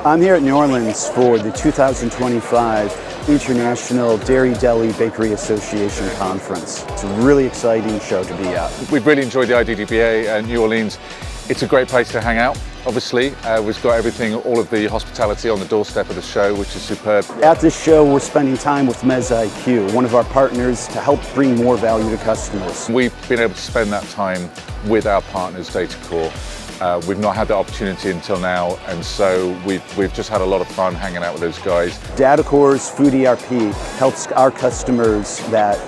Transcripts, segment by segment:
I'm here at New Orleans for the 2025 International Dairy Deli Bakery Association Conference. It's a really exciting show to be at. We've really enjoyed the IDDBA and New Orleans. It's a great place to hang out, obviously. We've got everything, all of the hospitality on the doorstep of the show, which is superb. At this show, we're spending time with mezzeIQ, one of our partners, to help bring more value to customers. We've been able to spend that time with our partners, Datacor. We've not had the opportunity until now, and so we've just had a lot of fun hanging out with those guys. Datacor's Food ERP helps our customers that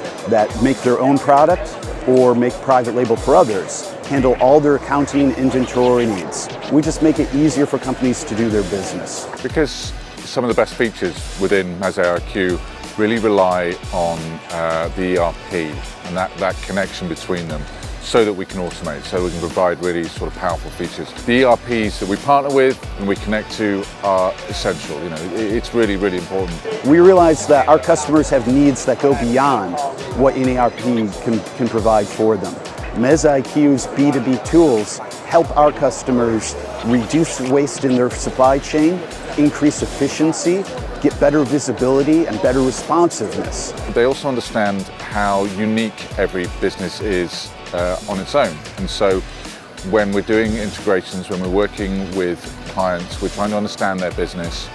make their own product or make private label for others handle all their accounting inventory needs. We just make it easier for companies to do their business. Because some of the best features within mezzeIQ really rely on the ERP and that connection between them, so that we can automate, so we can provide really sort of powerful features. The ERPs that we partner with and we connect to are essential. You know, it's really, really important. We realize that our customers have needs that go beyond what an ERP can provide for them. mezzeIQ's B2B tools help our customers reduce waste in their supply chain, increase efficiency, get better visibility and better responsiveness. They also understand how unique every business is on its own. And so when we're doing integrations, when we're working with clients, we're trying to understand their business,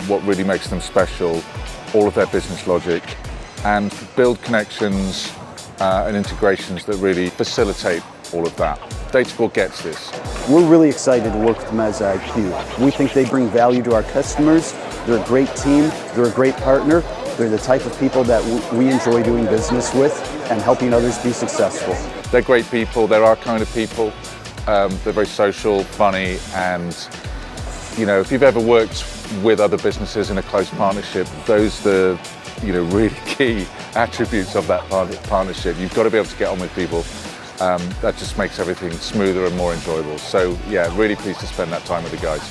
what really makes them special, all of their business logic, and build connections and integrations that really facilitate all of that. Datacor gets this. We're really excited to work with mezzeIQ. We think they bring value to our customers. They're a great team. They're a great partner. They're the type of people that we enjoy doing business with and helping others be successful. They're great people. They're our kind of people. They're very social, funny, and you know, if you've ever worked with other businesses in a close partnership, those are the really key attributes of that partnership. You've got to be able to get on with people. That just makes everything smoother and more enjoyable. So yeah, really pleased to spend that time with the guys.